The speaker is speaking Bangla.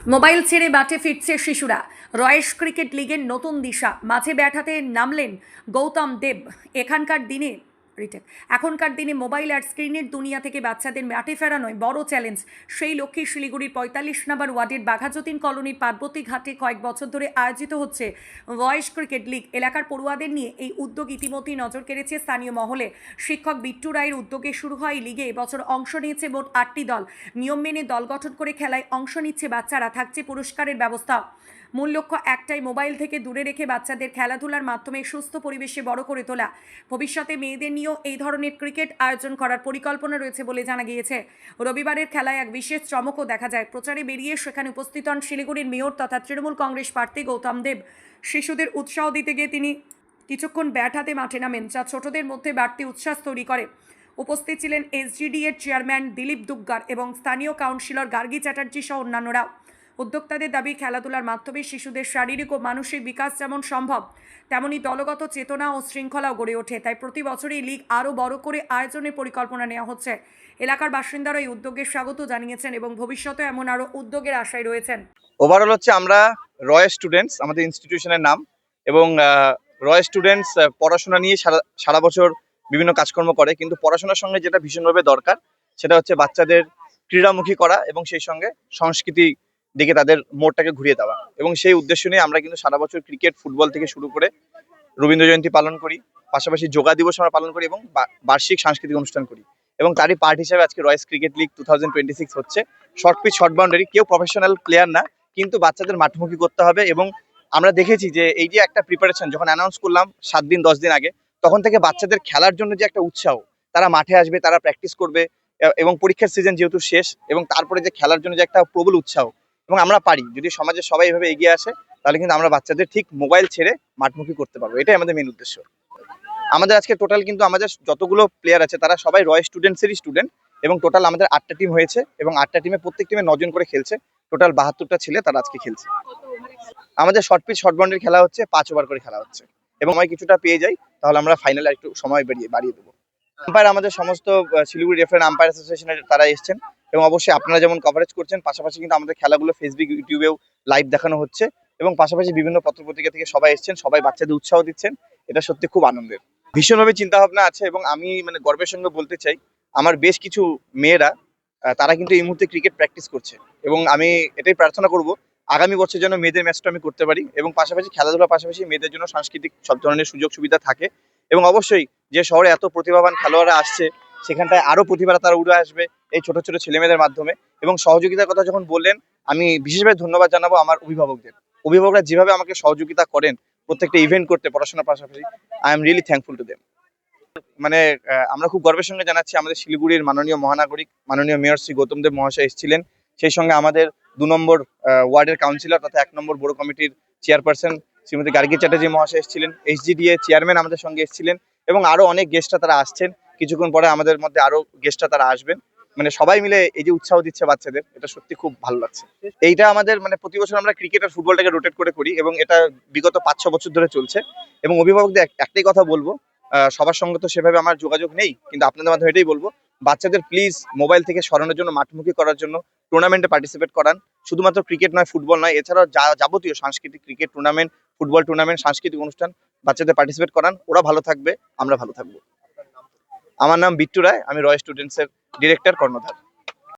মোবাইল ছেড়ে মাঠে ফিরছে শিশুরা। রয়েশ ক্রিকেট লিগের নতুন দিশা, মাঝে ব্যাটাতে নামলেন গৌতম দেব। এখনকার দিনে মোবাইল আর স্ক্রিনের দুনিয়া থেকে বাচ্চাদের মাঠে ফেরানোই বড় চ্যালেঞ্জ। সেই লক্ষ্যে শিলিগুড়ির ৪৫ নম্বর ওয়ার্ডের বাঘাযতীন কলোনির পার্বতী ঘাটে কয়েক বছর ধরে আয়োজিত হচ্ছে রয়েশ ক্রিকেট লিগ। এলাকার পড়ুয়াদের নিয়ে এই উদ্যোগ ইতিমধ্যেই নজর কেড়েছে স্থানীয় মহলে। শিক্ষক বিট্টু রায়ের উদ্যোগে শুরু হয় এই লিগে। এবছর অংশ নিয়েছে মোট ৮টি দল। নিয়ম মেনে দল গঠন করে খেলায় অংশ নিচ্ছে বাচ্চারা, থাকছে পুরস্কারের ব্যবস্থা। মূল লক্ষ্য একটাই, মোবাইল থেকে দূরে রেখে বাচ্চাদের খেলাধুলার মাধ্যমে সুস্থ পরিবেশে বড় করে তোলা। ভবিষ্যতে মেয়েদের নিয়েও এই ধরনের ক্রিকেট আয়োজন করার পরিকল্পনা রয়েছে বলে জানা গিয়েছে। রবিবারের খেলায় এক বিশেষ চমকও দেখা যায়। প্রচারে বেরিয়ে সেখানে উপস্থিত হন শিলিগুড়ির মেয়র তথা তৃণমূল কংগ্রেস প্রার্থী গৌতম দেব। শিশুদের উৎসাহ দিতে গিয়ে তিনি কিছুক্ষণ ব্যাট হাতে মাঠে নামেন, যা ছোটদের মধ্যে বাড়তি উচ্ছ্বাস তৈরি করে। উপস্থিত ছিলেন এসজিডি এর চেয়ারম্যান দিলীপ দুগ্গার এবং স্থানীয় কাউন্সিলর গার্গী চ্যাটার্জি সহ অন্যান্যরা। উদ্যোক্তাদের দাবি, খেলাধুলার মাধ্যমে শিশুদের শারীরিক ও মানসিক বিকাশ যেমন সম্ভব, তেমনি দলগত চেতনা ও শৃঙ্খলাও গড়ে ওঠে। তাই প্রতি বছরই এই লিগ আরও বড় করে আয়োজনের পরিকল্পনা নেওয়া হচ্ছে। এলাকার বাসিন্দারা এই উদ্যোগের স্বাগত জানিয়েছেন এবং ভবিষ্যতে এমন আরও উদ্যোগের আশায় রয়েছেন। ওভারঅল হচ্ছে আমরা রয় স্টুডেন্টস আমাদের ইনস্টিটিউশনের নাম, এবং রয় স্টুডেন্টস পড়াশোনা নিয়ে সারা বছর বিভিন্ন কাজকর্ম করে, কিন্তু পড়াশোনার সঙ্গে যেটা ভীষণভাবে দরকার সেটা হচ্ছে বাচ্চাদের ক্রীড়ামুখী করা এবং সেই সঙ্গে সংস্কৃতি দিকে তাদের মোড়টাকে ঘুরিয়ে দেওয়া। এবং সেই উদ্দেশ্য নিয়ে আমরা কিন্তু সারা বছর ক্রিকেট, ফুটবল থেকে শুরু করে রবীন্দ্র জয়ন্তী পালন করি, পাশাপাশি যোগা দিবস আমরা পালন করি এবং বার্ষিক সাংস্কৃতিক অনুষ্ঠান করি। এবং তারই পার্ট হিসেবে আজকে রয়েস ক্রিকেট লিগ 2026 হচ্ছে। শর্ট পিচ, শর্ট বাউন্ডারি, কেউ প্রফেশনাল প্লেয়ার না, কিন্তু বাচ্চাদের মাঠমুখী করতে হবে। এবং আমরা দেখেছি যে এই যে একটা প্রিপারেশন যখন অ্যানাউন্স করলাম 7 দিন 10 দিন আগে, তখন থেকে বাচ্চাদের খেলার জন্য যে একটা উৎসাহ, তারা মাঠে আসবে, তারা প্র্যাকটিস করবে, এবং পরীক্ষার সিজন যেহেতু শেষ, এবং তারপরে যে খেলার জন্য যে একটা প্রবল উৎসাহ। এবং আমরা পারি, যদি সমাজের সবাই এভাবে এগিয়ে আসে, তাহলে কিন্তু আমরা বাচ্চাদের ঠিক মোবাইল ছেড়ে মাঠমুখী করতে পারবো। এটাই আমাদের মেন উদ্দেশ্য। আমাদের আজকে টোটাল কিন্তু আমাদের যতগুলো প্লেয়ার আছে তারা সবাই রয় স্টুডেন্টসেরই স্টুডেন্ট, এবং টোটাল আমাদের 8টা টিম হয়েছে, এবং 8টা টিমে প্রত্যেক টিমে 9 জন করে খেলছে। টোটাল 72টা ছেলে তারা আজকে খেলছে। আমাদের শর্ট পিচ, শর্ট বাউন্ডারি খেলা হচ্ছে, 5 ওভার করে খেলা হচ্ছে, এবং আমি কিছুটা পেয়ে যাই তাহলে আমরা ফাইনালে একটু সময় বাড়িয়ে দেবো। আম্পায়ার আমাদের সমস্ত শিলিগুড়ি রেফারেন্ট আম্পায়ার অ্যাসোসিয়েশনের তারা এসেছেন, এবং অবশ্যই আপনারা যেমন কভারেজ করছেন, পাশাপাশি কিন্তু আমাদের খেলাগুলো ফেসবুক, ইউটিউবেও লাইভ দেখানো হচ্ছে, এবং পাশাপাশি বিভিন্ন পত্রপত্রিকা থেকে সবাই এসেছেন, সবাই বাচ্চাদের উৎসাহ দিচ্ছেন। এটা সত্যি খুব আনন্দের। ভীষণভাবে চিন্তা ভাবনা আছে, এবং আমি গর্বের সঙ্গে বলতে চাই আমার বেশ কিছু মেয়েরা তারা কিন্তু এই মুহূর্তে ক্রিকেট প্র্যাকটিস করছে, এবং আমি এটাই প্রার্থনা করব আগামী বছর যেন মেয়েদের ম্যাচটা আমি করতে পারি, এবং পাশাপাশি খেলাধুলার পাশাপাশি মেয়েদের জন্য সাংস্কৃতিক সব ধরনের সুযোগ সুবিধা থাকে। এবং অবশ্যই যে শহরে এত প্রতিভাবান খেলোয়াড়রা আসছে, সেখানটায় আরো প্রতিভারা তারা উঠে আসবে এই ছোট ছোট ছেলেমেয়েদের মাধ্যমে। এবং সহযোগিতার কথা যখন বললেন, আমি বিশেষভাবে ধন্যবাদ জানাবো আমার অভিভাবকরা যেভাবে আমাকে সহযোগিতা করেন প্রত্যেকটা ইভেন্ট করতে, পড়াশোনার পাশাপাশি। I am really thankful to them. আমরা খুব গর্বের সঙ্গে জানাচ্ছি আমাদের শিলিগুড়ির মাননীয় মহানাগরিক, মাননীয় মেয়র শ্রী গৌতম দেব মহাশয় এসেছিলেন। সেই সঙ্গে আমাদের 2 নম্বর ওয়ার্ডের কাউন্সিলর তথা 1 নম্বর বড় কমিটির চেয়ারপারসন শ্রীমতী গার্গী চ্যাটার্জি মহাশয় এসেছিলেন। এসজিডিএ চেয়ারম্যান আমাদের সঙ্গে এসেছিলেন, এবং আরো অনেক গেস্টরা তারা আসছেন। কিছুক্ষণ পরে আমাদের মধ্যে আরো গেস্টরা তারা আসবেন। সবাই মিলে এই যে উৎসাহ দিচ্ছে বাচ্চাদের, এটা সত্যি খুব ভালো লাগছে। এইটা আমাদের প্রতি বছর আমরা ক্রিকেট আর ফুটবলটাকে রোটেট করে করি, এবং এটা বিগত 5-6 বছর ধরে চলছে। এবং অভিভাবকদের একটাই কথা বলবো, সবার সঙ্গে তো সেভাবে আমার যোগাযোগ নেই, কিন্তু আপনাদের মাধ্যমে এটাই বলবো, বাচ্চাদের প্লিজ মোবাইল থেকে সরানোর জন্য, মাঠমুখী করার জন্য টুর্নামেন্টে পার্টিসিপেট করান। শুধুমাত্র ক্রিকেট নয়, ফুটবল নয়, এছাড়াও যাবতীয় সাংস্কৃতিক, ক্রিকেট টুর্নামেন্ট, ফুটবল টুর্নামেন্ট, সাংস্কৃতিক অনুষ্ঠান বাচ্চাদের পার্টিসিপেট করান। ওরা ভালো থাকবে, আমরা ভালো থাকবো। আমার নাম বিট্টু রায়, আমি রয় স্টুডেন্টসের ডিরেক্টর, কর্ণধার।